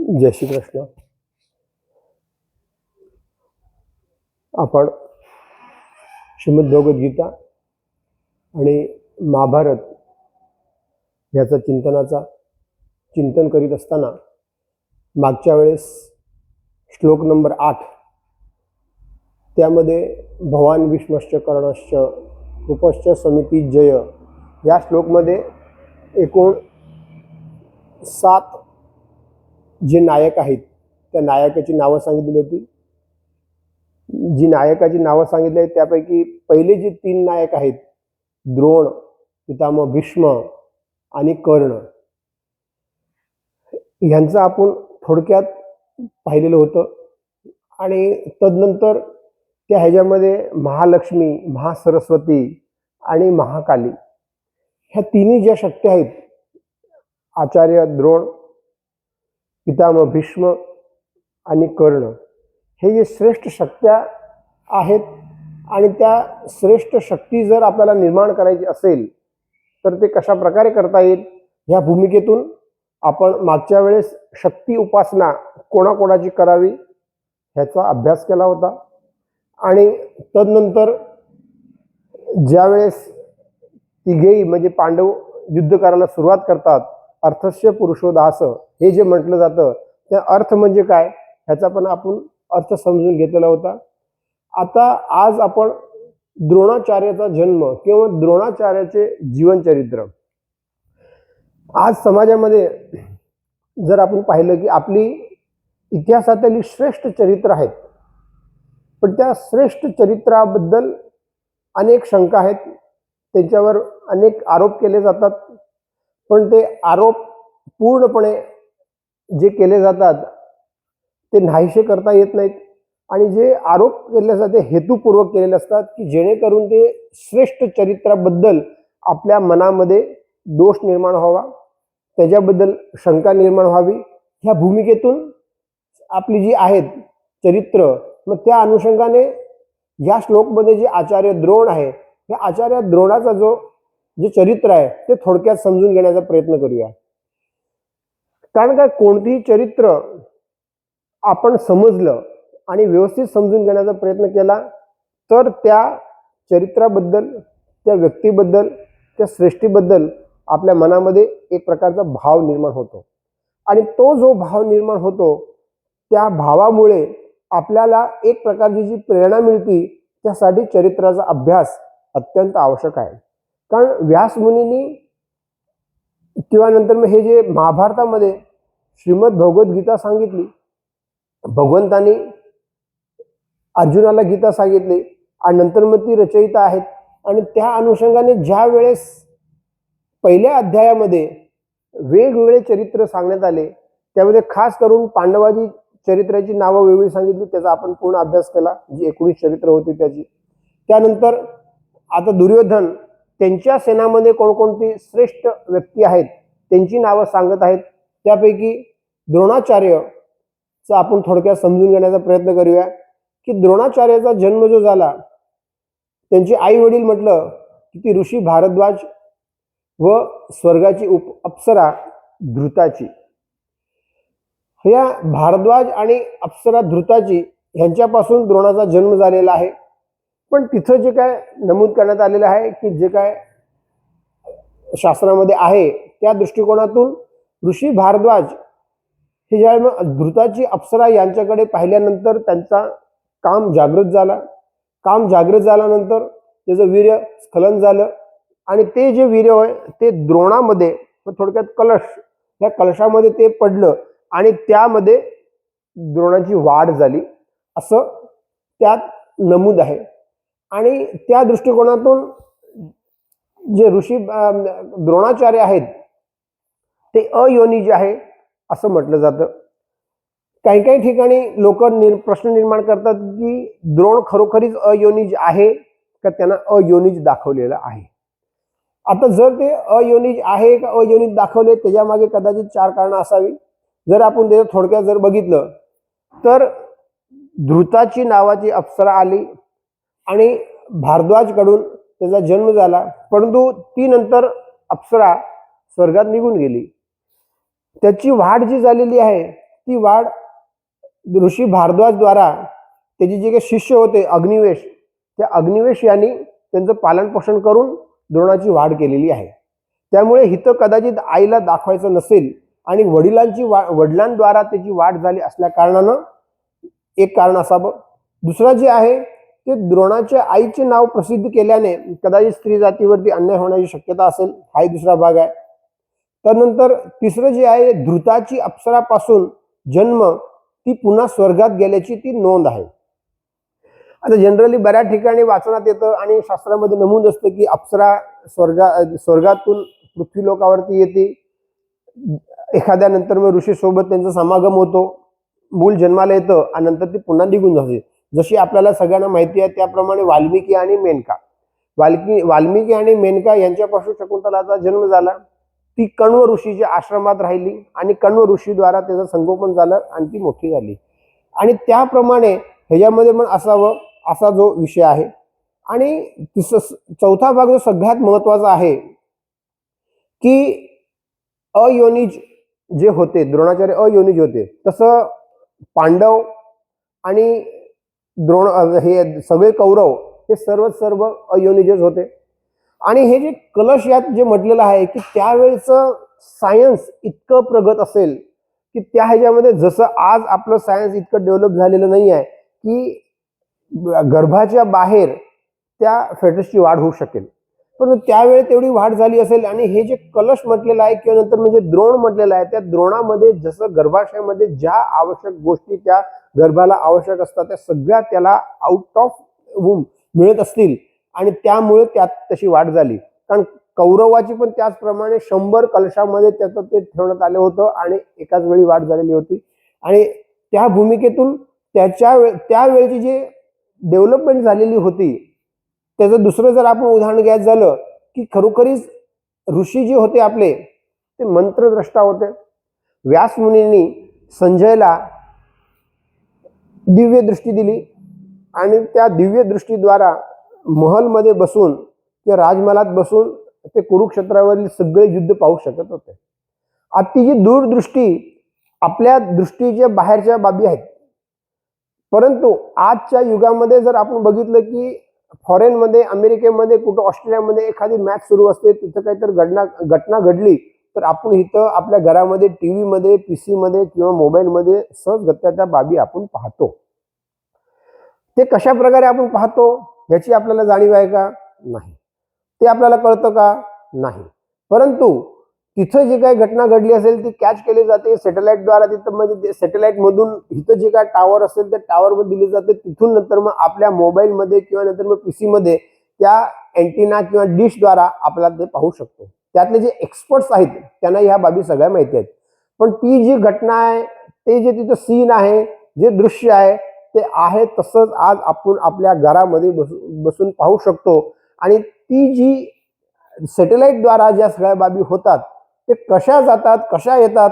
जय श्री कृष्ण. आपण श्रीमद भगवद्गीता आणि महाभारत याचा चिंतन करीत असताना मागच्या वेळेस श्लोक नंबर 8 त्यामध्ये भवान विष्मश्च कर्णश्च रूपश्च समिती जय या श्लोकमध्ये एकूण 7 जे नायक आहेत त्या नायकाची नावं सांगितली होती. जी नायकाची नावं सांगितली आहेत त्यापैकी पहिले जे 3 नायक आहेत द्रोण, पितामह भीष्म आणि कर्ण यांचं आपण थोडक्यात पाहिलेलं होतं. आणि तदनंतर त्या ह्याच्यामध्ये महालक्ष्मी, महासरस्वती आणि महाकाली ह्या तिन्ही ज्या शक्ती आहेत, आचार्य द्रोण, पितामह भीष्म आणि कर्ण हे जे श्रेष्ठ शक्त्या आहेत आणि त्या श्रेष्ठ शक्ती जर आपल्याला निर्माण करायची असेल तर ते कशा प्रकारे करता येईल ह्या भूमिकेतून आपण मागच्या वेळेस शक्ती उपासना कोणाकोणाची करावी ह्याचा अभ्यास केला होता. आणि तदनंतर ज्यावेळेस तिघेही म्हणजे पांडव युद्ध करायला सुरुवात करतात, अर्थस्य पुरुषोदास हे जे म्हटलं जातं त्या अर्थ म्हणजे काय ह्याचा पण आपण अर्थ समजून घेतलेला होता. आता आज आपण द्रोणाचार्याचा जन्म किंवा द्रोणाचार्याचे जीवनचरित्र, आज समाजामध्ये जर आपण पाहिलं की आपली इतिहासातली श्रेष्ठ चरित्र आहेत, पण त्या श्रेष्ठ चरित्राबद्दल अनेक शंका आहेत, त्यांच्यावर अनेक आरोप केले जातात. पण ते आरोप पूर्णपणे जे केले जातात ते नाहीसे करता येत नाहीत. आणि जे आरोप केले जाते हेतुपूर्वक केलेले असतात की जेणेकरून ते श्रेष्ठ चरित्राबद्दल आपल्या मनामध्ये दोष निर्माण व्हावा, त्याच्याबद्दल शंका निर्माण व्हावी. ह्या भूमिकेतून आपली जी आहेत चरित्र, मग त्या अनुषंगाने या श्लोकमध्ये जे आचार्य द्रोण आहे या आचार्य द्रोणाचा जे चरित्र आहे ते थोडक्यात समजून घेण्याचा प्रयत्न करूया. कारण काय, कोणतीही चरित्र आपण समजलं आणि व्यवस्थित समजून घेण्याचा प्रयत्न केला तर त्या चरित्राबद्दल, त्या व्यक्तीबद्दल, त्या श्रेष्ठीबद्दल आपल्या मनामध्ये एक प्रकारचा भाव निर्माण होतो. आणि तो जो भाव निर्माण होतो त्या भावामुळे आपल्याला एक प्रकारची जी प्रेरणा मिळते, त्यासाठी चरित्राचा अभ्यास अत्यंत आवश्यक आहे. कारण व्यासमुनींनी किंवा नंतर मग हे जे महाभारतामध्ये श्रीमद भगवद्गीता सांगितली, भगवंतांनी अर्जुनाला गीता सांगितली आणि नंतर मग ती रचयिता आहेत. आणि त्या अनुषंगाने ज्या वेळेस पहिल्या अध्यायामध्ये वेगवेगळे चरित्र सांगण्यात आले, त्यामध्ये खास करून पांडवाची चरित्राची नावं वेगळी सांगितली, त्याचा आपण पूर्ण अभ्यास केला, जी 19 चरित्र होती त्याची. त्यानंतर आता दुर्योधन, त्यांच्या सेनामध्ये कोणकोणती श्रेष्ठ व्यक्ती आहेत त्यांची नावं सांगत आहेत. त्यापैकी द्रोणाचार्यचा आपण थोडक्यात समजून घेण्याचा प्रयत्न करूया की द्रोणाचार्याचा जन्म जो झाला, त्यांची आई वडील म्हटलं की ती ऋषी भारद्वाज व स्वर्गाची अप्सरा धृताची. या भारद्वाज आणि अप्सरा धृताची ह्यांच्यापासून द्रोणाचा जन्म झालेला आहे. पण तिथं जे काय नमूद करण्यात आलेलं आहे की जे काय शास्त्रामध्ये आहे त्या दृष्टिकोनातून ऋषी भारद्वाज हे ज्या धृताची अप्सरा यांच्याकडे पाहिल्यानंतर त्यांचा काम जागृत झाला. काम जागृत झाल्यानंतर त्याचं वीर्य स्खलन झालं आणि ते जे वीर्य होय ते द्रोणामध्ये, थोडक्यात कलश, या कलशामध्ये ते पडलं आणि त्यामध्ये द्रोणाची वाढ झाली असं त्यात नमूद आहे. आणि त्या दृष्टिकोनातून जे ऋषी द्रोणाचार्य आहेत ते अयोनिज आहे असं म्हटलं जातं. काही काही ठिकाणी लोक प्रश्न निर्माण करतात की द्रोण खरोखरीच अयोनिज आहे का त्यांना अयोनिज दाखवलेलं आहे. आता जर ते अयोनिज आहे का अयोनिज दाखवले त्याच्यामागे कदाचित 4 कारणं असावी. जर आपण त्याच्या थोडक्यात जर बघितलं तर धृताची नावाची अप्सरा आली आणि भारद्वाजकडून त्याचा जन्म झाला, परंतु ती नंतर अप्सरा स्वर्गात निघून गेली. त्याची वाढ जी झालेली आहे ती वाढ ऋषी भारद्वाजद्वारा त्याचे जे काही शिष्य होते अग्निवेश, त्या अग्निवेश यांनी त्यांचं पालन पोषण करून द्रोणाची वाढ केलेली आहे. त्यामुळे हित कदाचित आईला दाखवायचं नसेल आणि वडिलांद्वारा त्याची वाढ झाली असल्या कारणानं एक कारण असावं. दुसरं जे आहे ते द्रोणाच्या आईचे नाव प्रसिद्ध केल्याने कदाचित स्त्री जातीवरती अन्याय होण्याची शक्यता असेल, हाही दुसरा भाग आहे. त्यानंतर तिसरं जे आहे, धृताची अप्सरापासून जन्म ती पुन्हा स्वर्गात गेल्याची ती नोंद आहे. आता जनरली बऱ्याच ठिकाणी वाचनात येतं आणि शास्त्रामध्ये नमूद असतं की अप्सरा स्वर्गातून पृथ्वी लोकावरती येते. एखाद्या नंतर मग ऋषी सोबत त्यांचा समागम होतो, मूल जन्माला येतं आणि नंतर ती पुन्हा निघून जाते. जशी आपल्याला सगळ्यांना माहिती आहे त्याप्रमाणे वाल्मिकी आणि मेनका यांच्यापासून शकुंतलाचा जन्म झाला. ती कण्व ऋषीच्या आश्रमात राहिली आणि कण्व ऋषीद्वारा त्याचं संगोपन झालं आणि ती मोठी झाली. आणि त्याप्रमाणे ह्याच्यामध्ये पण असावं असा जो विषय आहे. आणि चौथा भाग जो सगळ्यात महत्वाचा आहे की अयोनिज जे होते, द्रोणाचार्य अयोनिज होते. तसं पांडव आणि हे सगळे कौरव हे सर्व अयोनिजच होते. आणि हे जे कलश यात जे म्हटलेलं आहे की त्यावेळेचं सायन्स इतकं प्रगत असेल की त्या ह्याच्यामध्ये जसं आज आपलं सायन्स इतकं डेव्हलप झालेलं नाही आहे की गर्भाच्या बाहेर त्या फेटसची वाढ होऊ शकेल, परंतु त्यावेळी तेवढी वाढ झाली असेल. आणि हे जे कलश म्हटलेलं आहे किंवा नंतर म्हणजे द्रोण म्हटलेलं आहे, त्या द्रोणामध्ये जसं गर्भाशयामध्ये ज्या आवश्यक गोष्टी त्या गर्भाला आवश्यक असतात त्या सगळ्या त्याला आउट ऑफ वूम मिळत असतील आणि त्यामुळे त्यात तशी वाढ झाली. कारण कौरवाची पण त्याचप्रमाणे 100 कलशामध्ये त्याचं ते ठेवण्यात आलं होतं आणि एकाच वेळी वाढ झालेली होती. आणि त्या भूमिकेतून त्यावेळेची जी डेव्हलपमेंट झालेली होती त्याचं दुसरं जर आपण उदाहरण घ्यायचं झालं की खरोखरीच ऋषी जे होते आपले ते मंत्रद्रष्टा होते. व्यास मुनींनी संजयला दिव्य दृष्टी दिली आणि त्या दिव्य दृष्टीद्वारा महलमध्ये बसून किंवा राजमहालात बसून ते कुरुक्षेत्रावरील सगळे युद्ध पाहू शकत होते. आता जी दूरदृष्टी आपल्या दृष्टीच्या बाहेरच्या बाबी आहेत, परंतु आजच्या युगामध्ये जर आपण बघितलं की फॉरेनमध्ये, अमेरिकेमध्ये, कुठं ऑस्ट्रेलियामध्ये एखादी मॅच सुरू असते, तिथं काहीतरी घटना घडली तर आपण इथं आपल्या घरामध्ये टीव्हीमध्ये, पीसीमध्ये किंवा मोबाईलमध्ये सहजगत्या त्या बाबी आपण पाहतो. ते कशा प्रकारे आपण पाहतो याची आपल्याला जाणीव आहे का? नाही. ते आपल्याला कळतं का? नाही. परंतु तिथं जी काही घटना घडली असेल ती कॅच केली जाते सॅटेलाइटद्वारा. तिथं म्हणजे सॅटेलाइट मधून इथं जे काय टावर असेल त्या टावरवर दिली जाते. तिथून नंतर मग आपल्या मोबाईलमध्ये किंवा नंतर मग पीसी मध्ये त्या अँटिना किंवा डिशद्वारा आपल्याला ते पाहू शकतो. त्यातले जे एक्सपर्ट्स आहेत त्यांना ह्या बाबी सगळ्या माहिती आहेत. पण ती जी घटना आहे, ते जे तिथं सीन आहे, जे दृश्य आहे ते आहे तसंच आज आपण आपल्या घरामध्ये बसून पाहू शकतो. आणि ती जी सॅटेलाइटद्वारा ज्या सगळ्या बाबी होतात ते कशा जातात, कशा येतात,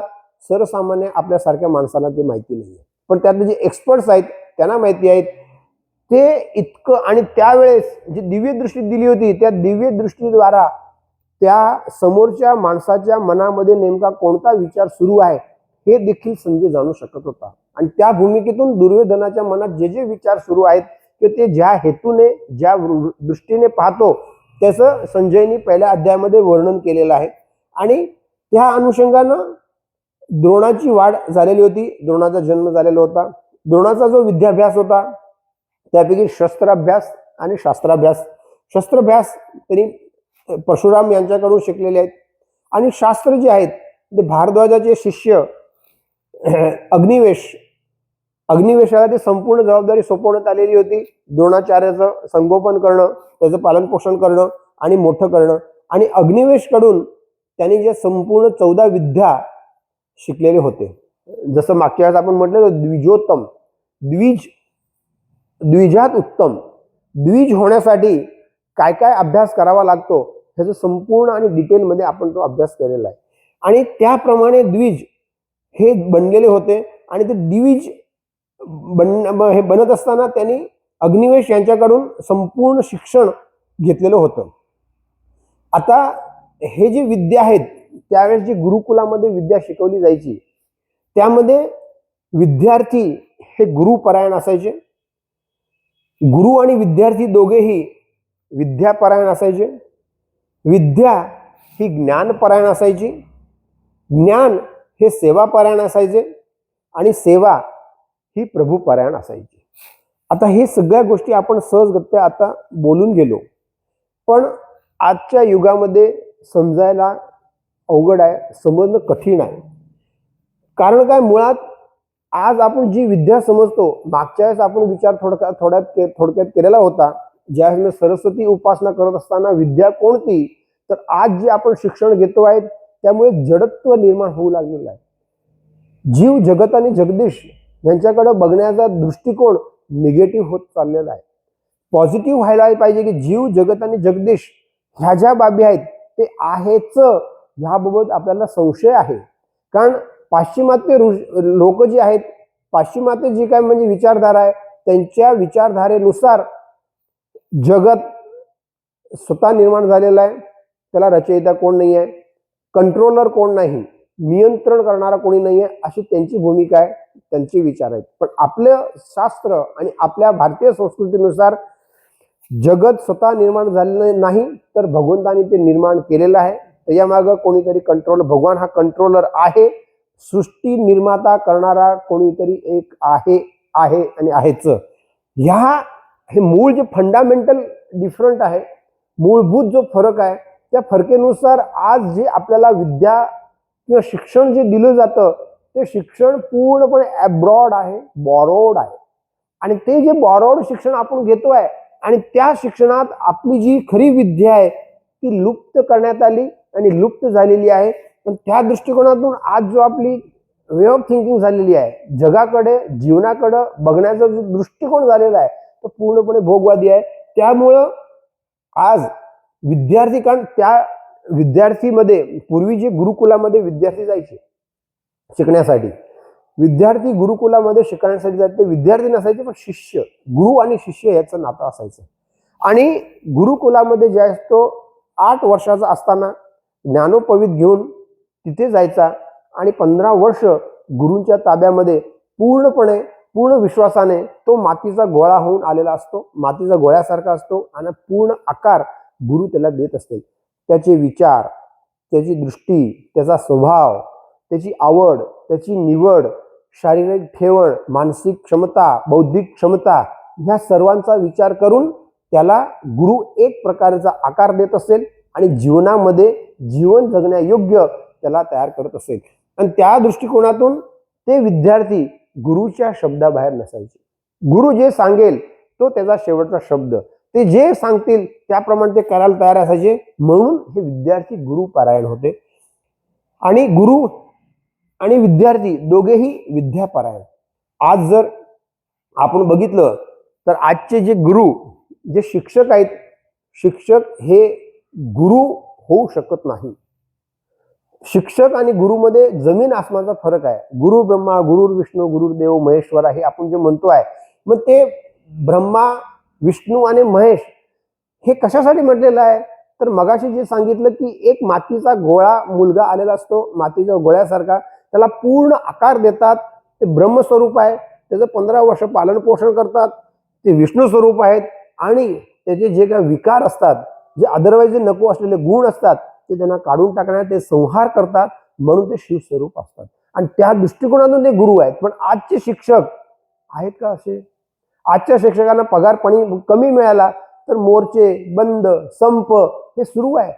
सर्वसामान्य आपल्यासारख्या माणसाला ते माहिती नाही. पण त्यातले जे एक्सपर्ट्स आहेत त्यांना माहिती आहेत. ते इतकं. आणि त्यावेळेस जी दिव्य दृष्टी दिली होती त्या दिव्य दृष्टीद्वारा त्या समोरच्या माणसाच्या मनामध्ये नेमका कोणता विचार सुरू आहे हे देखील संजय जाणू शकत होता. आणि त्या भूमिकेतून दुर्योधनाच्या मनात जे जे विचार सुरू आहेत ते ज्या हेतूने, ज्या दृष्टीने पाहतो त्याचं संजयनी पहिल्या अध्यायामध्ये वर्णन केलेलं आहे. आणि त्या अनुषंगानं द्रोणाची वाढ झालेली होती, द्रोणाचा जन्म झालेला होता. द्रोणाचा जो विद्याभ्यास होता त्यापैकी शस्त्राभ्यास आणि शास्त्राभ्यास. शस्त्राभ्यास त्यांनी परशुराम यांच्याकडून शिकलेले आहेत. आणि शास्त्र जे आहेत ते भारद्वाजाचे शिष्य अग्निवेशाला ती संपूर्ण जबाबदारी सोपवण्यात आलेली होती. द्रोणाचार्याचं संगोपन करणं, त्याचं पालन पोषण करणं आणि मोठं करणं. आणि अग्निवेशकडून त्यांनी जे संपूर्ण 14 विद्या शिकलेले होते. जसं मागच्या वेळेस आपण म्हटलं द्विजोत्तम, द्विजात उत्तम. द्विज होण्यासाठी काय काय अभ्यास करावा लागतो ह्याचं संपूर्ण आणि डिटेलमध्ये आपण तो अभ्यास केलेला आहे. आणि त्याप्रमाणे द्विज हे बनलेले होते. आणि ते द्विज हे बनत असताना त्यांनी अग्निवेश यांच्याकडून संपूर्ण शिक्षण घेतलेलं होतं. आता हे जे विद्या आहेत त्यावेळेस जी गुरुकुलामध्ये विद्या शिकवली जायची त्यामध्ये विद्यार्थी हे गुरुपरायण असायचे. गुरु आणि विद्यार्थी दोघेही विद्यापरायण असायचे. विद्या ही ज्ञानपरायण असायची. ज्ञान हे सेवापरायण असायचे आणि सेवा ही प्रभुपरायण असायची. आता हे सगळ्या गोष्टी आपण सहजगत्या आता बोलून गेलो, पण आजच्या युगामध्ये समजायला अवघड आहे, समजणं कठीण आहे. कारण काय, मुळात आज आपण जी विद्या समजतो, मागच्या वेळेस आपण विचार थोडक्यात केलेला होता. ज्यावेळेस मी सरस्वती उपासना करत असताना विद्या कोणती, तर आज जे आपण शिक्षण घेतो आहे त्यामुळे जडत्व निर्माण होऊ लागलेलं आहे. जीव, जगत आणि जगदीश यांच्याकडे बघण्याचा दृष्टिकोन निगेटिव्ह होत चाललेला आहे. पॉझिटिव्ह व्हायला पाहिजे की जीव, जगत आणि जगदीश ह्या ज्या बाबी आहेत ते आहेच, ह्याबाबत आपल्याला संशय आहे. कारण पाश्चिमात्य लोक जे आहेत, पाश्चिमात्य जी काय म्हणजे विचारधारा आहे, त्यांच्या विचारधारेनुसार जगत स्वतः निर्माण झालेलं आहे. त्याला रचयिता कोण नाही आहे, कंट्रोलर कोण नाही, नियंत्रण करणारा कोणी नाही आहे, अशी त्यांची भूमिका आहे, त्यांचे विचार आहेत. पण आपलं शास्त्र आणि आपल्या भारतीय संस्कृतीनुसार जगत स्वतः निर्माण झालेलं नाही, तर भगवंताने ते निर्माण केलेलं आहे. त्याच्यामागं कोणीतरी भगवान हा कंट्रोलर आहे. सृष्टी निर्माता करणारा कोणीतरी एक आहे आणि आहेच. हे मूळ जे फंडामेंटल डिफरंट आहे, मूलभूत जो फरक आहे, त्या फरकेनुसार आज जे आपल्याला विद्या किंवा शिक्षण जे दिलं जातं ते शिक्षण पूर्णपणे अब्रॉड आहे, बॉरोड आहे. आणि ते जे बॉरोड शिक्षण आपण घेतोय आणि त्या शिक्षणात आपली जी खरी विद्या आहे ती लुप्त करण्यात आली आणि लुप्त झालेली आहे. पण त्या दृष्टिकोनातून आज जो आपली वे ऑफ थिंकिंग झालेली आहे, जगाकडे, जीवनाकडे बघण्याचा जो दृष्टिकोन झालेला आहे तो पूर्णपणे भोगवादी आहे. त्यामुळं आज विद्यार्थी, कारण त्या विद्यार्थीमध्ये पूर्वी जे गुरुकुलामध्ये विद्यार्थी जायचे शिकण्यासाठी, विद्यार्थी गुरुकुलामध्ये शिकण्यासाठी जायचे, ते विद्यार्थी नसायचे पण शिष्य, गुरु आणि शिष्य याचं नातं असायचं. आणि गुरुकुलामध्ये ज्यावेळेस तो 8 वर्षाचा असताना ज्ञानोपवीत घेऊन तिथे जायचा आणि 15 वर्ष गुरूंच्या ताब्यामध्ये पूर्ण विश्वासाने तो मातीचा गोळा होऊन आलेला असतो, मातीचा गोळ्यासारखा असतो आणि पूर्ण आकार गुरु त्याला देत असते. त्याचे विचार, त्याची दृष्टी, त्याचा स्वभाव, त्याची आवड, त्याची निवड, शारीरिक ठेवण, मानसिक क्षमता, बौद्धिक क्षमता, ह्या सर्वांचा विचार करून त्याला गुरु एक प्रकारचा आकार देत असेल आणि जीवनामध्ये जीवन जगण्यायोग्य त्याला तयार करत असेल. आणि त्या दृष्टिकोनातून ते विद्यार्थी गुरुच्या शब्दाबाहेर नसायचे. गुरु जे सांगेल तो त्याचा शेवटचा शब्द, ते जे सांगतील त्याप्रमाणे ते करायला तयार असायचे. म्हणून हे विद्यार्थी गुरुपरायण होते. आणि गुरु आणि विद्यार्थी दोघेही विद्यापरायण. आज जर आपण बघितलं तर आजचे जे गुरु, जे शिक्षक आहेत, शिक्षक हे गुरु होऊ शकत नाही. शिक्षक आणि गुरुमध्ये जमीन आसमानाचा फरक आहे. गुरु ब्रह्मा, गुरु विष्णू, गुरुदेव महेश्वरा हे आपण जे म्हणतो आहे, मग ते ब्रह्मा, विष्णू आणि महेश हे कशासाठी म्हटलेलं आहे, तर मगाशी जे सांगितलं की एक मातीचा गोळा मुलगा आलेला असतो, मातीच्या गोळ्यासारखा, त्याला पूर्ण आकार देतात. ते ब्रह्मस्वरूप आहे, त्याचं 15 वर्ष पालन पोषण करतात. ते विष्णू स्वरूप आहेत आणि त्याचे जे काही विकार असतात, जे अदरवाईज नको असलेले गुण असतात, ते त्यांना काढून टाकण्यात ते संहार करतात. म्हणून ते शिवस्वरूप असतात आणि त्या दृष्टिकोनातून ते गुरु आहेत. पण आजचे शिक्षक आहेत का असे? आजच्या शिक्षकांना पगार कमी मिळाला तर मोर्चे, बंद, संप हे सुरू आहे.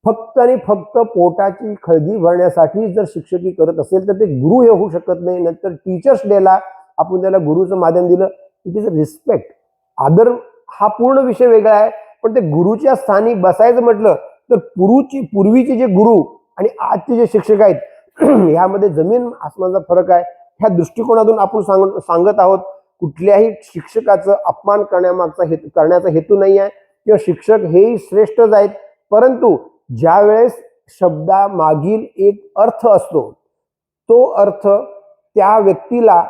फक्त आणि फक्त पोटाची खळगी भरण्यासाठी जर शिक्षकी करत असेल तर ते गुरु हे होऊ शकत नाही. नंतर टीचर्स डेला आपण त्याला गुरुचं माध्यम दिलं, इट इज अ आदर हा पूर्ण विषय वेगळा आहे. पण ते गुरुच्या स्थानी बसायचं म्हटलं तर पूर्वीचे जे गुरु आणि आजचे जे शिक्षक आहेत ह्यामध्ये जमीन आसमानाचा फरक आहे. ह्या दृष्टिकोनातून आपण सांगत आहोत. कुठल्याही शिक्षकाचं अपमान करण्याचा हेतू नाही आहे किंवा शिक्षक हेही श्रेष्ठच आहेत. परंतु ज्या वेळेस शब्दामागील एक अर्थ असतो, तो अर्थ त्या व्यक्तीला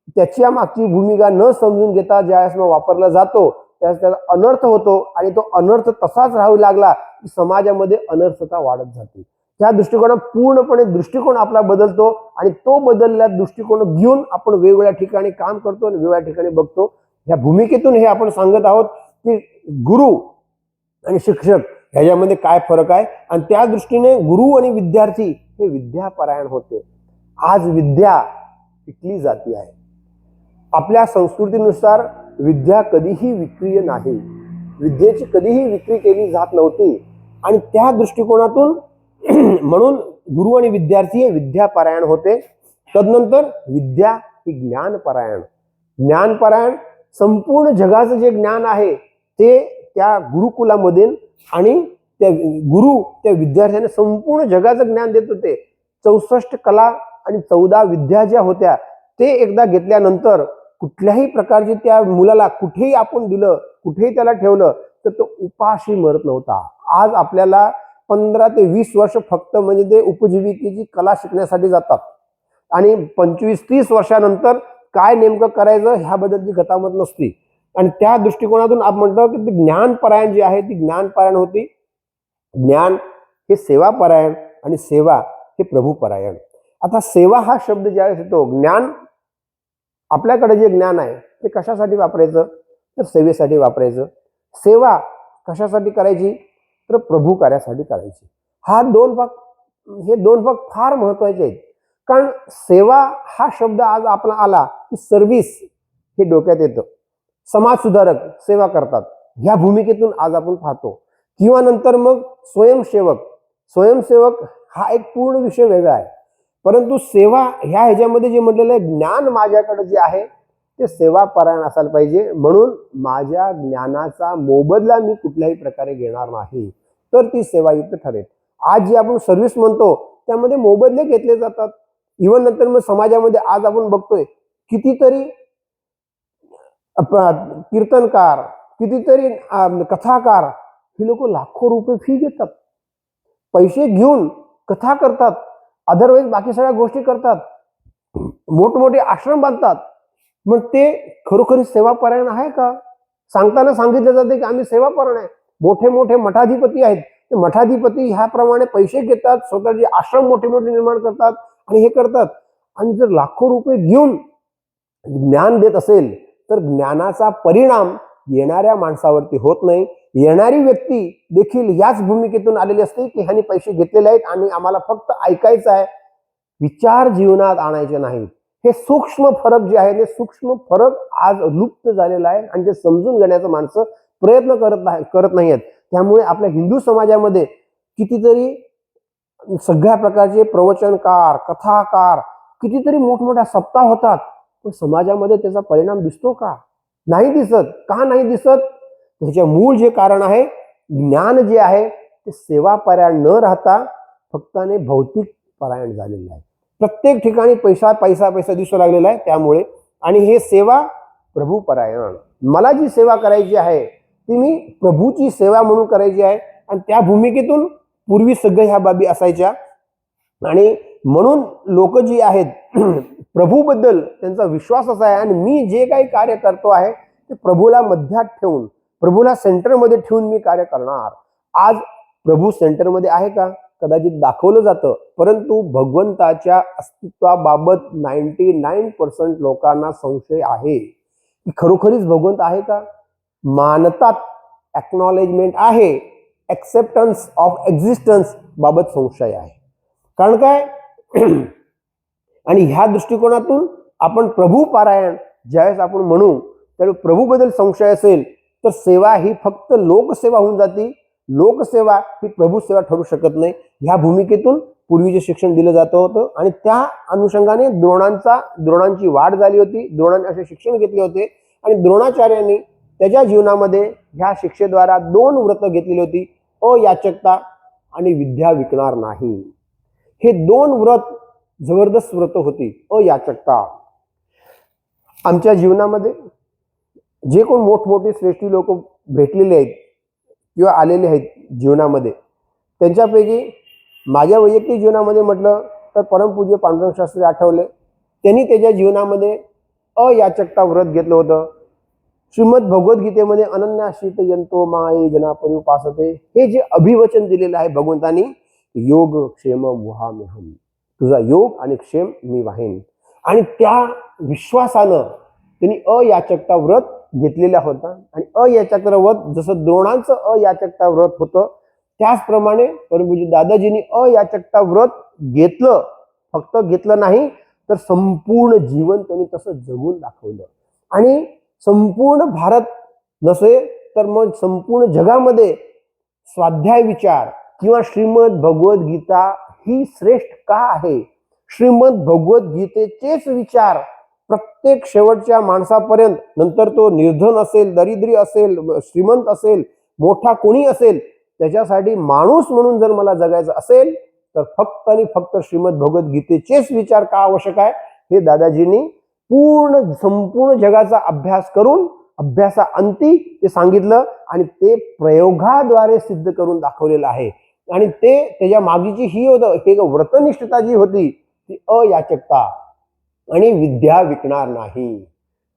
त्याच्या मागची भूमिका न समजून घेता ज्यावेळेस वापरला जातो त्यावेळेस त्याचा अनर्थ होतो आणि तो अनर्थ तसाच राहू लागला की समाजामध्ये अनर्थता वाढत जाते. त्या दृष्टिकोनात पूर्णपणे दृष्टिकोन आपला बदलतो आणि तो बदललेला दृष्टिकोन घेऊन आपण वेगवेगळ्या ठिकाणी काम करतो आणि वेगवेगळ्या ठिकाणी बघतो. ह्या भूमिकेतून हे आपण सांगत आहोत की गुरु आणि शिक्षक ह्याच्यामध्ये काय फरक आहे आणि त्या दृष्टीने गुरु आणि विद्यार्थी हे विद्यापरायण होते. आज विद्या विकली जाती आहे. आपल्या संस्कृतीनुसार विद्या कधीही विक्रीय नाही, विद्येची कधीही विक्री केली जात नव्हती आणि त्या दृष्टिकोनातून म्हणून गुरु आणि विद्यार्थी हे विद्यापरायण होते. तदनंतर विद्या ही ज्ञानपरायण. ज्ञानपरायण संपूर्ण जगाचं जे ज्ञान आहे ते त्या गुरुकुलामध्ये आणि त्या गुरु त्या विद्यार्थ्यांना संपूर्ण जगाचं ज्ञान देत होते. 64 कला आणि 14 विद्या ज्या होत्या ते एकदा घेतल्यानंतर कुठल्याही प्रकारची त्या मुलाला कुठेही आपण दिलं, कुठेही त्याला ठेवलं तर तो उपाशी मरत नव्हता. आज आपल्याला 15 ते 20 वर्ष फक्त म्हणजे ते उपजीविकेची कला शिकण्यासाठी जातात आणि 25-30 वर्षानंतर काय नेमकं करायचं ह्याबद्दलची गतामत नसती. आणि त्या दृष्टिकोनातून आपण म्हणतो की ज्ञानपरायण जी आहे ती ज्ञानपरायण होती. ज्ञान हे सेवापरायण आणि सेवा हे प्रभुपरायण. आता सेवा हा शब्द ज्यावेळेस येतो, ज्ञान आपल्याकडे जे ज्ञान आहे ते कशासाठी वापरायचं तर सेवेसाठी वापरायचं. सेवा कशासाठी करायची तर प्रभू कार्यासाठी करायची. हे दोन भाग फार महत्वाचे आहेत. कारण सेवा हा शब्द आज आपला आला की सर्व्हिस हे डोक्यात येतं. समाज सुधारक सेवा करतात ह्या भूमिकेतून आज आपण पाहतो. किंवा नंतर मग स्वयंसेवक हा एक पूर्ण विषय वेगळा आहे. परंतु सेवा ह्याच्यामध्ये जे म्हटलेलं आहे ज्ञान माझ्याकडे जे आहे ते सेवापरायण असायला पाहिजे. म्हणून माझ्या ज्ञानाचा मोबदला मी कुठल्याही प्रकारे घेणार नाही तर ती सेवायुक्त ठरेल. आज जे आपण सर्व्हिस म्हणतो त्यामध्ये मोबदले घेतले जातात. इव्हन नंतर मग समाजामध्ये आज आपण बघतोय कितीतरी कीर्तनकार, कितीतरी कथाकार ही लोक लाखो रुपये फी घेतात, पैसे घेऊन कथा करतात, अदरवाईज बाकी सगळ्या गोष्टी करतात, मोठमोठे आश्रम बांधतात. मग ते खरोखरी सेवापरायण आहे का? सांगताना सांगितलं जाते की आम्ही सेवापरायण आहे. मोठे मोठे मठाधिपती आहेत ते मठाधिपती ह्याप्रमाणे पैसे घेतात, स्वतःचे आश्रम मोठे मोठे निर्माण करतात आणि हे करतात. आणि जर लाखो रुपये घेऊन ज्ञान देत असेल तर ज्ञानाचा परिणाम येणाऱ्या माणसावरती होत नाही. येणारी व्यक्ती देखील याच भूमिकेतून आलेली असते की ह्यांनी पैसे घेतलेले आहेत आणि आम्हाला फक्त ऐकायचं आहे, विचार जीवनात आणायचे नाहीत. हे सूक्ष्म फरक जे आहे ते सूक्ष्म फरक आज लुप्त झालेला आहे आणि ते समजून घेण्याचा माणसं प्रयत्न करत नाही आहेत. त्यामुळे आपल्या हिंदू समाजामध्ये कितीतरी सगळ्या प्रकारचे प्रवचनकार, कथाकार, कितीतरी मोठमोठ्या सप्ताह होतात, पण समाजामध्ये त्याचा परिणाम दिसतो का? नाही दिसत. का नाही दिसत? त्याच्या मूळ जे कारण आहे ज्ञान जे आहे ते सेवापरायण न राहता फक्त आणि भौतिक परायण झालेलं आहे. प्रत्येक ठिकाणी पैसा पैसा पैसा दिसू लागलेला आहे. त्यामुळे आणि हे सेवा प्रभुपरायण, मला जी सेवा करायची आहे ती मी प्रभूची सेवा म्हणून करायची आहे. आणि त्या भूमिकेतून पूर्वी सगळ्या ह्या बाबी असायच्या आणि म्हणून लोक जी आहेत प्रभूबद्दल त्यांचा विश्वास असा आहे आणि मी जे काही कार्य करतो आहे ते प्रभूला मध्यात ठेवून, प्रभूला सेंटरमध्ये ठेवून मी कार्य करणार. आज प्रभू सेंटरमध्ये आहे का? कदाचित दाखवलं जातं, परंतु भगवंताच्या अस्तित्वाबाबत 99% लोकांना संशय आहे की खरोखरीच भगवंत आहे का? मानतात, एक्नॉलेजमेंट आहे, एक्सेप्टन्स ऑफ एक्झिस्टन्स बाबत संशय आहे. कारण काय आणि ह्या दृष्टिकोनातून आपण प्रभुपरायण ज्यावेळेस आपण म्हणू त्यावेळी प्रभूबद्दल संशय असेल तर सेवा ही फक्त लोकसेवा होऊन जाते. लोकसेवा ही प्रभुसेवा ठरू शकत नाही. ह्या भूमिकेतून पूर्वीचे शिक्षण दिलं जात होतं आणि त्या अनुषंगाने द्रोणांची वाढ झाली होती. द्रोणांनी असे शिक्षण घेतले होते आणि द्रोणाचार्यांनी त्याच्या जीवनामध्ये ह्या शिक्षेद्वारा 2 व्रत घेतलेली होती, अयाचकता आणि विद्या विकणार नाही. हे 2 व्रत जबरदस्त व्रत होती. अयाचकता, आमच्या जीवनामध्ये जे कोण मोठमोठे श्रेष्ठी लोक भेटलेले आहेत किंवा आलेले आहेत जीवनामध्ये, त्यांच्यापैकी माझ्या वैयक्तिक जीवनामध्ये म्हटलं तर परमपूज्य पांडुरंग शास्त्री आठवले. त्यांनी त्याच्या जीवनामध्ये अयाचकता व्रत घेतलं होतं. श्रीमद भगवद्गीतेमध्ये अनन्याश्रित यंतो माये जना परिउपासते हे जे अभिवचन दिलेलं आहे भगवंतांनी योग क्षेम वहाम्यहम, तुझा योग आणि क्षेम मी वाहेन. आणि त्या विश्वासानं त्यांनी अयाचकता व्रत घेतलेला होता. आणि अयाचकता व्रत जसं द्रोणांचं अयाचकता व्रत होतं त्याचप्रमाणे परमपूज्य दादाजींनी अयाचकता व्रत घेतलं. फक्त घेतलं नाही तर संपूर्ण जीवन त्यांनी तसं जगून दाखवलं. आणि संपूर्ण भारत नसे तर मग संपूर्ण जगामध्ये स्वाध्याय विचार किंवा श्रीमद भगवद्गीता ही श्रेष्ठ का आहे, श्रीमद भगवद्गीतेचेच विचार प्रत्येक शेवटच्या माणसापर्यंत, नंतर तो निर्धन असेल, दरिद्री असेल, श्रीमंत असेल, मोठा कोणी असेल, त्याच्यासाठी माणूस म्हणून जर मला जगायचं असेल तर फक्त आणि फक्त श्रीमद भगवद्गीतेचेच विचार का आवश्यक आहे हे दादाजींनी संपूर्ण जगाचा अभ्यास करून अभ्यासाअंती ते सांगितलं. आणि ते प्रयोगाद्वारे सिद्ध करून दाखवलेलं आहे. आणि ते त्याच्या मागीची ही हे व्रतनिष्ठता जी होती ती अयाचकता आणि विद्या विकणार नाही.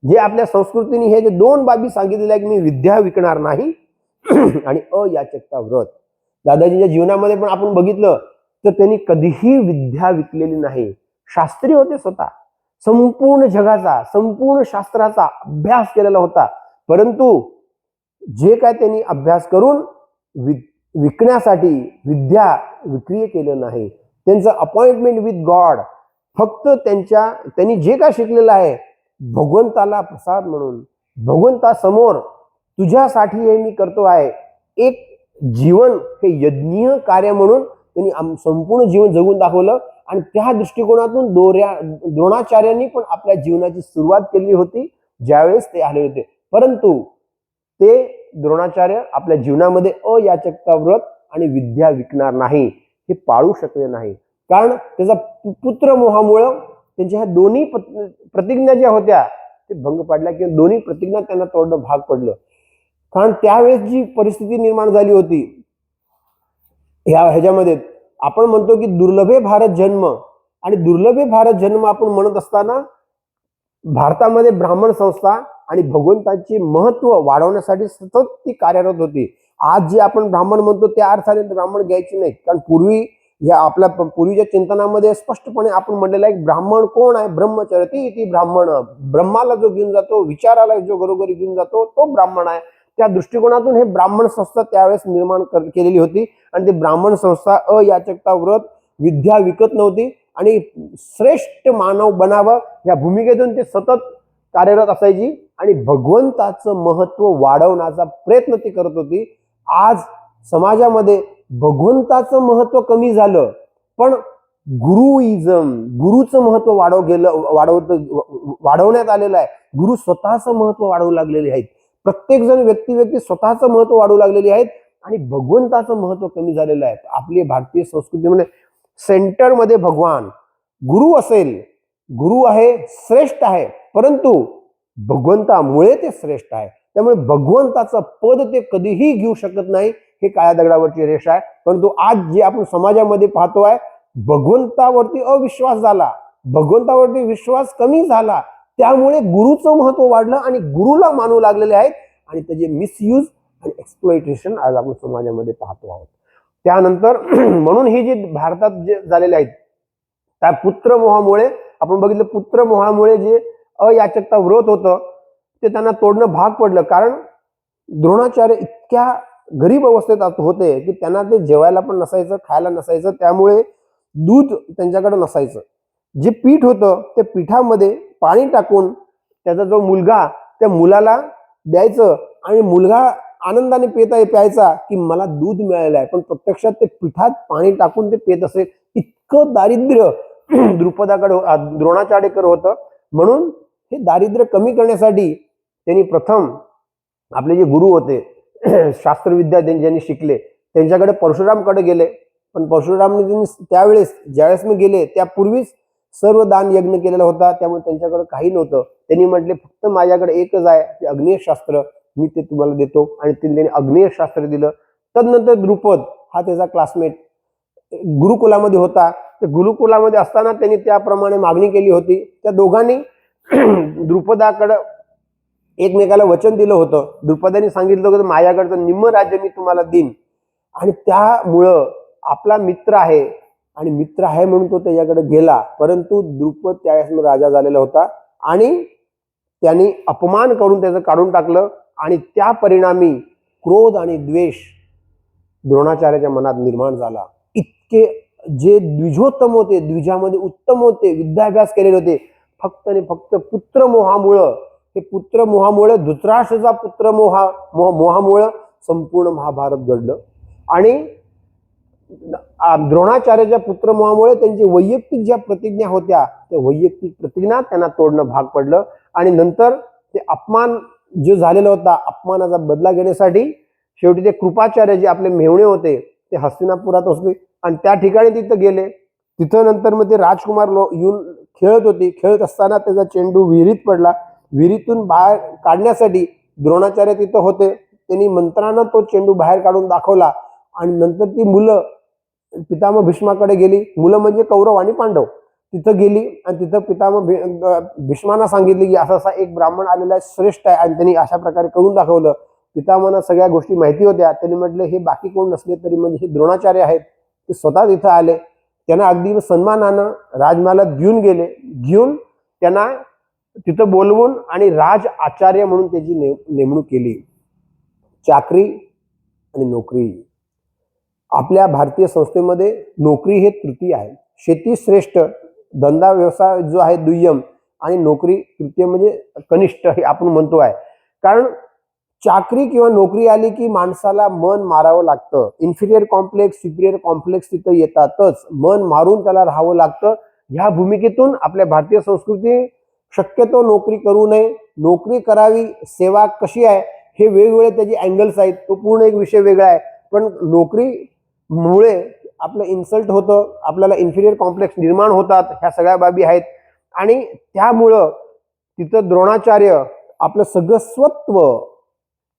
जे आपल्या संस्कृतीने हे जे दोन बाबी सांगितलेल्या आहे की मी विद्या विकणार नाही आणि अयाचकता व्रत, दादाजींच्या जीवनामध्ये पण आपण बघितलं तर त्यांनी कधीही विद्या विकलेली नाही. शास्त्री होते स्वतः, संपूर्ण जगाचा संपूर्ण शास्त्राचा अभ्यास केलेला होता. परंतु जे काय त्यांनी अभ्यास करून विकण्यासाठी विद्या विक्री केलं नाही. त्यांचं अपॉइंटमेंट विथ गॉड फक्त त्यांनी जे काय शिकलेलं आहे भगवंताला प्रसाद म्हणून, भगवंतासमोर तुझ्यासाठी हे मी करतो आहे, एक जीवन हे यज्ञीय कार्य म्हणून त्यांनी संपूर्ण जीवन जगून दाखवलं. आणि त्या दृष्टिकोनातून द्रोणाचार्यांनी पण आपल्या जीवनाची सुरुवात केली होती ज्यावेळेस ते आले होते. परंतु ते द्रोणाचार्य आपल्या जीवनामध्ये अयाचकता व्रत आणि विद्या विकणार नाही हे पाळू शकले नाही. कारण त्याचा पुत्र मोहामुळं त्यांच्या ह्या दोन्ही प्रतिज्ञा ज्या होत्या ते भंग पाडल्या किंवा दोन्ही प्रतिज्ञा त्यांना तोडणं भाग पडलं. कारण त्यावेळेस जी परिस्थिती निर्माण झाली होती ह्याच्यामध्ये आपण म्हणतो की दुर्लभे भारत जन्म, आणि दुर्लभे भारत जन्म आपण म्हणत असताना भारतामध्ये ब्राह्मण संस्था आणि भगवंताचे महत्व वाढवण्यासाठी सतत ती कार्यरत होती. आज जे आपण ब्राह्मण म्हणतो त्या अर्थाने ब्राह्मण घ्यायचे नाहीत. कारण पूर्वी या आपल्या पूर्वीच्या चिंतनामध्ये स्पष्टपणे आपण म्हणलेलं आहे ब्राह्मण कोण आहे, ब्रह्मचर्यती इति ब्राह्मण, ब्रह्माला जो घेऊन जातो, विचाराला जो घरोघरी घेऊन जातो तो ब्राह्मण आहे. त्या दृष्टिकोनातून हे ब्राह्मण संस्था त्यावेळेस निर्माण केलेली होती. आणि ती ब्राह्मण संस्था अयाचकता व्रत विद्या विकत नव्हती आणि श्रेष्ठ मानव बनावं या भूमिकेतून ते सतत कार्यरत असायची आणि भगवंताचं महत्व वाढवण्याचा प्रयत्न ती करत होती. आज समाजामध्ये भगवंताचं महत्व कमी झालं पण गुरुचं महत्व वाढवण्यात आलेलं आहे. गुरु स्वतःचं महत्व वाढवू लागलेले आहेत. प्रत्येक जण व्यक्ती स्वतःचं महत्व वाढवू लागलेली आहेत आणि भगवंताचं महत्व कमी झालेलं आहे. आपली भारतीय संस्कृतीमध्ये सेंटरमध्ये भगवान गुरु असेल, गुरु आहे, श्रेष्ठ आहे, परंतु भगवंतामुळे ते श्रेष्ठ आहे. त्यामुळे भगवंताचं पद ते कधीही घेऊ शकत नाही हे काळ्या दगडावरची रेषा आहे. परंतु आज जे आपण समाजामध्ये पाहतोय भगवंतावरती अविश्वास झाला, भगवंतावरती विश्वास कमी झाला, त्यामुळे गुरुचं महत्व वाढलं आणि गुरुला मानू लागलेले आहेत आणि त्याचे मिसयूज आणि एक्सप्लॉइटेशन आज आपण समाजामध्ये पाहतो आहोत. त्यानंतर म्हणून हे जे भारतात जे झालेले आहेत त्या पुत्रमोहामुळे आपण बघितलं, पुत्रमोहामुळे जे अयाचकता व्रत होतं ते त्यांना तोडणं भाग पडलं. कारण द्रोणाचार्य इतक्या गरीब अवस्थेत होते की त्यांना ते जेवायला पण नसायचं, खायला नसायचं, त्यामुळे दूध त्यांच्याकडे नसायचं. जे पीठ होतं त्या पिठामध्ये पाणी टाकून त्याचा जो मुलगा त्या मुलाला द्यायचं आणि मुलगा आनंदाने प्यायचा की मला दूध मिळालेलं आहे, पण प्रत्यक्षात ते पिठात पाणी टाकून ते पेत असेल. इतकं दारिद्र्य द्रोणाचार्यकर होतं. म्हणून हे दारिद्र्य कमी करण्यासाठी त्यांनी प्रथम आपले जे गुरु होते शास्त्रविद्या ज्यांनी शिकले त्यांच्याकडे परशुरामकडे गेले. पण परशुरामने त्यावेळेस ज्यावेळेस मी गेले त्यापूर्वीच सर्व दान यज्ञ केलेला होता, त्यामुळे त्यांच्याकडे काही नव्हतं. त्यांनी म्हटले फक्त माझ्याकडे एकच आहे ते अग्नेय शास्त्र, मी ते तुम्हाला देतो. आणि त्यांनी अग्नेय शास्त्र दिलं. तदनंतर द्रुपद हा त्याचा क्लासमेट गुरुकुलामध्ये होता. त्या गुरुकुलामध्ये असताना त्यांनी त्याप्रमाणे मागणी केली होती. त्या दोघांनी द्रुपदाकडे एकमेकाला वचन दिलं होतं. द्रुपदाने सांगितलं होतं माझ्याकडचं निम्म राज्य मी तुम्हाला देईन. आणि त्यामुळं आपला मित्र आहे आणि मित्र आहे म्हणून तो त्याच्याकडे गेला, परंतु द्रुपद त्यावेळेस राजा झालेला होता आणि त्यांनी अपमान करून त्याचं काढून टाकलं आणि त्या परिणामी क्रोध आणि द्वेष द्रोणाचार्याच्या मनात निर्माण झाला. इतके जे द्विजोत्तम होते, द्विजामध्ये उत्तम होते, विद्याभ्यास केलेले होते, फक्त आणि फक्त पुत्रमोहामुळं, हे पुत्रमोहामुळे धृतराष्ट्राचा पुत्रमोहामुळं संपूर्ण महाभारत घडलं आणि द्रोणाचार्याच्या पुत्रमोहामुळे त्यांची वैयक्तिक ज्या प्रतिज्ञा होत्या त्या वैयक्तिक प्रतिज्ञा त्यांना तोडणं भाग पडलं आणि नंतर ते अपमान जो झालेला होता, अपमानाचा बदला घेण्यासाठी शेवटी ते कृपाचार्य जे आपले मेहुणे होते ते हस्तिनापुरात होते आणि त्या ठिकाणी तिथं गेले. तिथं नंतर मग ते राजकुमार येऊन खेळत होते. खेळत असताना त्याचा चेंडू विहिरीत पडला. विहिरीतून बाहेर काढण्यासाठी द्रोणाचार्य तिथं होते. त्यांनी मंत्रानं तो चेंडू बाहेर काढून दाखवला आणि नंतर ती मुलं पितामह भीष्माकडे गेली. मुलं म्हणजे कौरव आणि पांडव. तिथं गेली आणि तिथं पितामह भीष्मांना सांगितले की असा असा एक ब्राह्मण आलेला आहे, श्रेष्ठ आहे, आणि त्यांनी अशा प्रकारे करून दाखवलं. पितामहांना सगळ्या गोष्टी माहिती होत्या. त्यांनी म्हटले हे बाकी कोण नसले तरी म्हणजे हे द्रोणाचार्य आहेत. ते स्वतः तिथं आले. त्यांना अगदी सन्मानानं राजमहालात घेऊन गेले. घेऊन त्यांना तिथं बोलवून आणि राज आचार्य म्हणून त्याची नेमणूक केली. चाकरी आणि नोकरी. आपल्या भारतीय संस्थेमध्ये नोकरी हे तृतीय आहे. शेती श्रेष्ठ, धंदा व्यवसाय जो आहे दुय्यम आणि नोकरी तृतीय म्हणजे कनिष्ठ हे आपण म्हणतो आहे. कारण चाकरी किंवा नोकरी आली की माणसाला मन मारावं लागतं. इन्फिरियर कॉम्प्लेक्स, सुपिरियर कॉम्प्लेक्स तिथं येतातच. मन मारून त्याला राहावं लागतं. ह्या भूमिकेतून आपल्या भारतीय संस्कृती शक्यतो नोकरी करू नये, नोकरी करावी, सेवा कशी आहे हे वेगवेगळे त्याचे अँगल्स आहेत. तो पूर्ण एक विषय वेगळा आहे. पण नोकरीमुळे आपलं इन्सल्ट होतं, आपल्याला इन्फिरियर कॉम्प्लेक्स निर्माण होतात. ह्या सगळ्या बाबी आहेत आणि त्यामुळं तिथं द्रोणाचार्य आपलं सगळं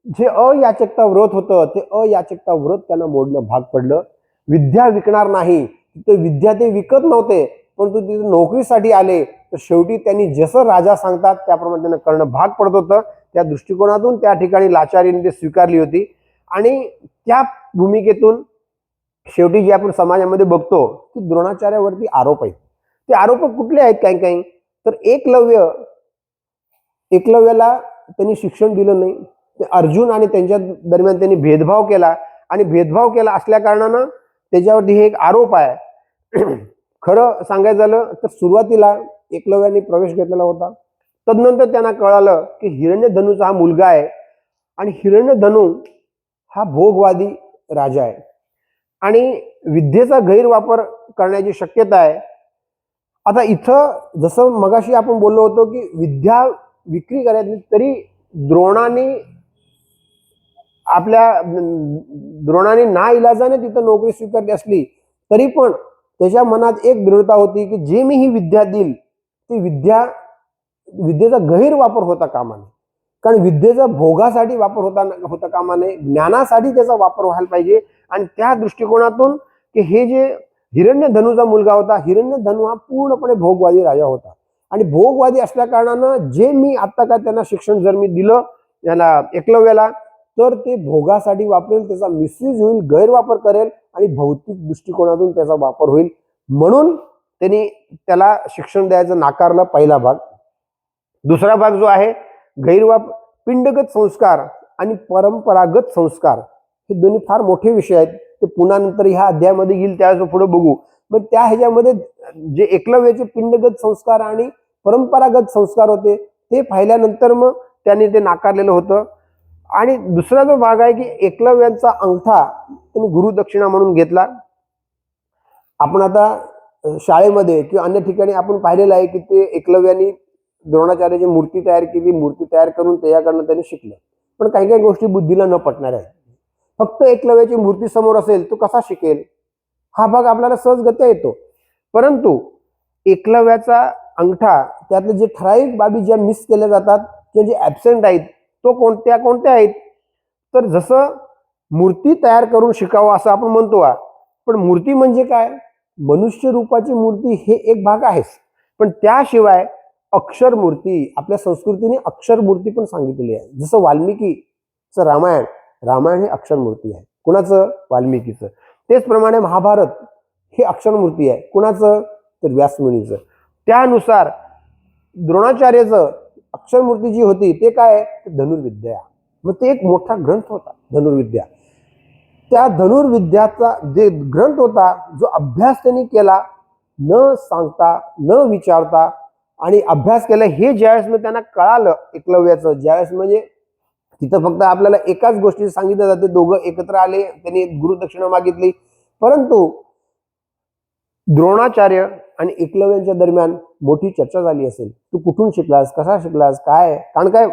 जे अयाचकता व्रत होतं ते अयाचकता व्रत त्यांना मोडणं भाग पडलं. विद्या विकणार नाही, तिथं विद्या ते विकत नव्हते, परंतु तिथे नोकरीसाठी आले तर शेवटी त्यांनी जसं राजा सांगतात त्याप्रमाणे त्यांना करणं भाग पडत होतं. त्या दृष्टिकोनातून त्या ठिकाणी लाचारीने ते स्वीकारली होती आणि त्या भूमिकेतून शेवटी जे आपण समाजामध्ये बघतो की द्रोणाचार्यावरती आरोप आहेत. ते आरोप कुठले आहेत? काही काही तर एकलव्याला त्यांनी शिक्षण दिलं नाही. अर्जुन आणि त्यांच्या दरम्यान त्यांनी भेदभाव केला आणि भेदभाव केला असल्या कारणानं त्याच्यावरती हे एक आरोप आहे. खरं सांगायचं झालं तर सुरुवातीला एकलव्याने प्रवेश घेतलेला होता. तदनंतर त्यांना कळालं की हिरण्यधनूचा हा मुलगा आहे आणि हिरण्यधनू हा भोगवादी राजा आहे आणि विद्येचा गैरवापर करण्याची शक्यता आहे. आता इथं जसं मगाशी आपण बोललो होतो की विद्या विक्री करायची, तरी द्रोणाने नाइलाजाने तिथं नोकरी स्वीकारली असली तरी पण त्याच्या मनात एक दृढता होती की जे मी ही विद्या देईल ती विद्येचा गैरवापर होता कामा नये. कारण विद्येचा भोगासाठी वापर होता कामा नये, ज्ञानासाठी त्याचा वापर व्हायला पाहिजे. आणि त्या दृष्टिकोनातून की हे जे हिरण्यधनूचा मुलगा होता, हिरण्यधनू हा पूर्णपणे भोगवादी राजा होता आणि भोगवादी असल्या कारणानं जे मी आता काय त्यांना शिक्षण जर मी दिलं याला एकलव्याला तर ते भोगासाठी वापरेल, त्याचा मिसयूज होईल, गैरवापर करेल आणि भौतिक दृष्टिकोनातून त्याचा वापर होईल. म्हणून त्यांनी त्याला शिक्षण द्यायचं नाकारलं. पहिला भाग. दुसरा भाग जो आहे गैरवापर, पिंडगत संस्कार आणि परंपरागत संस्कार हे दोन्ही फार मोठे विषय आहेत. ते पुन्हा नंतर ह्या अध्यायामध्ये येईल त्यावेळेस पुढे बघू. मग त्या ह्याच्यामध्ये जे एकलव्याचे पिंडगत संस्कार आणि परंपरागत संस्कार होते ते पाहिल्यानंतर मग त्यांनी ते नाकारलेलं होतं. आणि दुसरा जो भाग आहे की एकलव्यांचा अंगठा त्यांनी गुरुदक्षिणा म्हणून घेतला. आपण आता शाळेमध्ये किंवा अन्य ठिकाणी आपण पाहिलेलं आहे की ते एकलव्यांनी द्रोणाचार्याची मूर्ती तयार केली, मूर्ती तयार करून त्याच्याकडनं त्यांनी शिकलं. पण काही काही गोष्टी बुद्धीला न पटणाऱ्या आहेत. फक्त एकलव्याची मूर्ती समोर असेल तो कसा शिकेल हा भाग आपल्याला सहजगत्या येतो. परंतु एकलव्याचा अंगठा त्यातले जे ठराविक बाबी ज्या मिस केल्या जातात किंवा जे ऍबसेंट आहेत तो कोणत्या आहेत तर जसं मूर्ती तयार करून शिकावं असं आपण म्हणतो. पण मूर्ती म्हणजे काय? मनुष्य रूपाची मूर्ती हे एक भाग आहेच, पण त्याशिवाय अक्षर मूर्ती, आपल्या संस्कृतीने अक्षर मूर्ती पण सांगितलेली आहे. जसं वाल्मिकीचं रामायण हे अक्षर मूर्ती आहे. कुणाचं? वाल्मिकीचं. तेचप्रमाणे महाभारत हे अक्षरमूर्ती आहे. कुणाचं? तर व्यासमुनीचं. त्यानुसार द्रोणाचार्याचं अक्षरमूर्ती जी होती ते काय? धनुर्विद्या. मग ते एक मोठा ग्रंथ होता धनुर्विद्या. त्या धनुर्विद्याचा जे ग्रंथ होता, जो अभ्यास त्यांनी केला न सांगता न विचारता, आणि अभ्यास केला हे ज्यावेळेस मग त्यांना कळालं एकलव्याचं, ज्यावेळेस म्हणजे तिथं फक्त आपल्याला एकाच गोष्टी सांगितलं जाते, दोघं एकत्र आले, त्यांनी गुरुदक्षिणा मागितली, परंतु द्रोणाचार्य आणि एकलव्यांच्या दरम्यान मोठी चर्चा झाली असेल. तू कुठून शिकलास, कसा शिकलास, काय? कारण काय,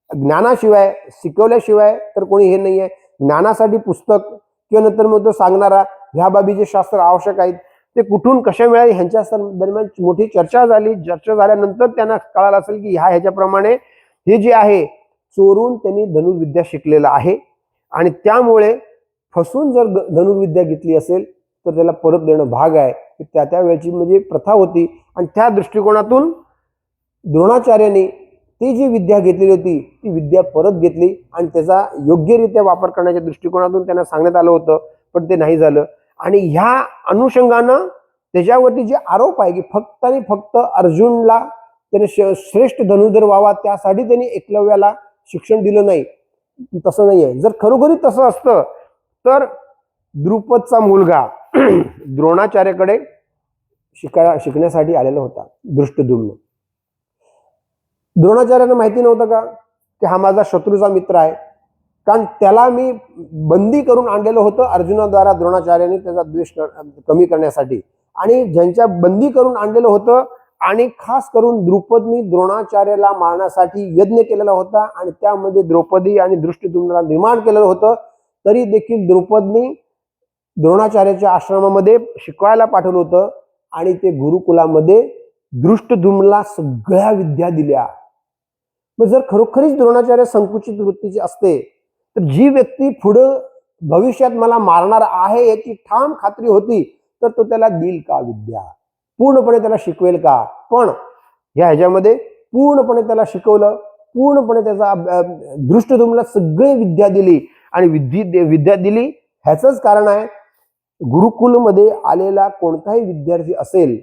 ज्ञानाशिवाय शिकवल्याशिवाय तर कोणी हे नाहीये. ज्ञानासाठी पुस्तक किंवा नंतर मग तो सांगणारा, ह्या बाबी जे शास्त्र आवश्यक आहेत ते कुठून कशा मिळाले ह्यांच्या दरम्यान मोठी चर्चा झाली. चर्चा झाल्यानंतर त्यांना कळालं असेल की ह्याच्याप्रमाणे हे जे आहे चोरून त्यांनी धनुर्विद्या शिकलेला आहे, आणि त्यामुळे फसून जर धनुर्विद्या घेतली असेल तर त्याला परत देणं भाग आहे. त्या वेळची म्हणजे प्रथा होती, आणि त्या दृष्टिकोनातून द्रोणाचार्याने ती जी विद्या घेतलेली होती ती विद्या परत घेतली, आणि त्याचा योग्यरित्या वापर करण्याच्या दृष्टिकोनातून त्यांना सांगण्यात आलं होतं, पण ते नाही झालं. आणि ह्या अनुषंगानं त्याच्यावरती जे आरोप आहे की फक्त आणि फक्त अर्जुनला त्याने श्रेष्ठ धनुर्धर व्हावा त्यासाठी त्यांनी एकलव्याला शिक्षण दिलं नाही, तसं नाही आहे. जर खरोखरी तसं असतं तर द्रुपदचा मुलगा द्रोणाचार्याकडे शिकण्यासाठी आलेला होता, दृष्टद्युम्न. द्रोणाचार्यांना माहिती नव्हतं का की हा माझा शत्रूचा मित्र आहे? कारण त्याला मी बंदी करून आणलेलं होतं अर्जुनाद्वारा द्रोणाचार्याने त्याचा द्वेष कमी करण्यासाठी, आणि ज्यांच्या बंदी करून आणलेलं होतं, आणि खास करून द्रुपदनी द्रोणाचार्याला मारण्यासाठी यज्ञ केलेला होता, आणि त्यामध्ये द्रौपदी आणि दृष्टद्युम्नला निर्माण केलेलं होतं. तरी देखील द्रुपदनी द्रोणाचार्याच्या आश्रमामध्ये शिकवायला पाठवलं होतं, आणि ते गुरुकुलामध्ये दृष्टद्युम्नला सगळ्या विद्या दिल्या. मग जर खरोखरीच द्रोणाचार्य संकुचित वृत्तीचे असते तर जी व्यक्ती पुढं भविष्यात मला मारणार आहे याची ठाम खात्री होती तर तो त्याला देईल का विद्या? पूर्णपणे त्याला शिकवेल का? पण ह्याच्यामध्ये पूर्णपणे त्याला शिकवलं, पूर्णपणे त्याचा दृष्टद्युम्नला सगळी विद्या दिली, आणि विद्या दिली ह्याचंच कारण आहे, गुरुकुलमध्ये आलेला कोणताही विद्यार्थी असेल,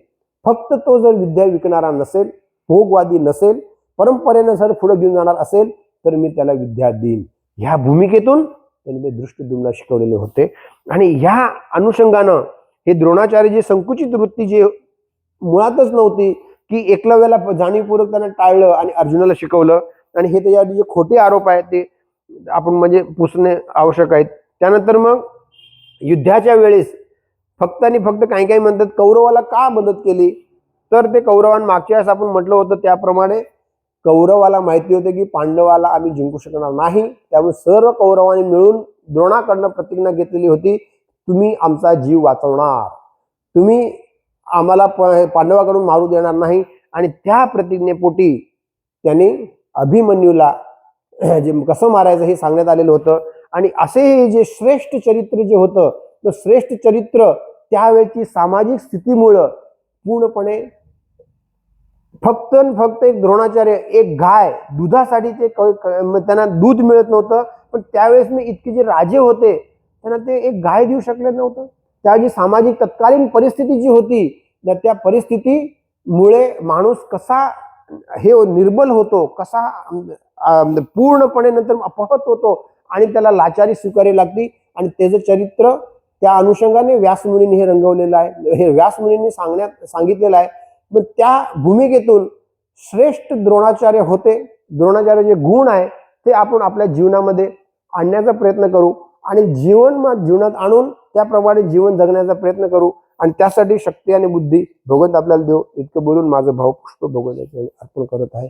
फक्त तो जर विद्या विकणारा नसेल, भोगवादी नसेल, परंपरेनं जर पुढे घेऊन जाणार असेल तर मी त्याला विद्या देईन, ह्या भूमिकेतून त्यांनी ते दृष्टद्युम्नला शिकवलेले होते. आणि ह्या अनुषंगानं हे द्रोणाचार्याची संकुचित वृत्ती जी मुळातच नव्हती की एकलव्याला जाणीवपूर्वक त्यानं टाळलं आणि अर्जुनाला शिकवलं, आणि हे त्याच्यावर जे खोटे आरोप आहेत ते आपण म्हणजे पुसणे आवश्यक आहेत. त्यानंतर मग युद्धाच्या वेळेस फक्त आणि फक्त काही काही म्हणतात कौरवाला का मदत केली, तर ते कौरवांना मागच्या वेळेस आपण म्हटलं होतं त्याप्रमाणे कौरवाला माहिती होते की पांडवाला आम्ही जिंकू शकणार नाही, त्यामुळे सर्व कौरवांनी मिळून द्रोणाकडनं प्रतिज्ञा घेतलेली होती, तुम्ही आमचा जीव वाचवणार, तुम्ही आम्हाला पांडवाकडून मारू देणार नाही. आणि त्या प्रतिज्ञेपोटी त्यांनी अभिमन्यूला जे कसं मारायचं हे सांगण्यात आलेलं होतं. आणि असे हे जे श्रेष्ठ चरित्र जे होतं तर श्रेष्ठ चरित्र त्यावेळची सामाजिक स्थितीमुळं पूर्णपणे फक्त एक द्रोणाचार्य, एक गाय दुधासाठी ते त्यांना दूध मिळत नव्हतं, पण त्यावेळेस मी इतके जे राजे होते त्यांना ते एक गाय देऊ शकले नव्हतं. त्या जी सामाजिक तत्कालीन परिस्थिती जी होती त्या परिस्थितीमुळे माणूस कसा हे निर्बल होतो, कसा पूर्णपणे नंतर अपहत होतो, आणि त्याला लाचारी स्वीकारावी लागती. आणि त्याचं चरित्र त्या अनुषंगाने व्यासमुनींनी हे रंगवलेलं आहे, हे व्यासमुनींनी सांगितलेलं आहे. पण त्या भूमिकेतून श्रेष्ठ द्रोणाचार्य होते, द्रोणाचार्य जे गुण आहे ते आपण आपल्या जीवनामध्ये आणण्याचा प्रयत्न करू, आणि जीवनात आणून त्याप्रमाणे जीवन जगण्याचा प्रयत्न करू, आणि त्यासाठी शक्ती आणि बुद्धी भगवंत आपल्याला देव. इतकं बोलून माझं भावपुष्प भगवंताचे अर्पण करत आहे.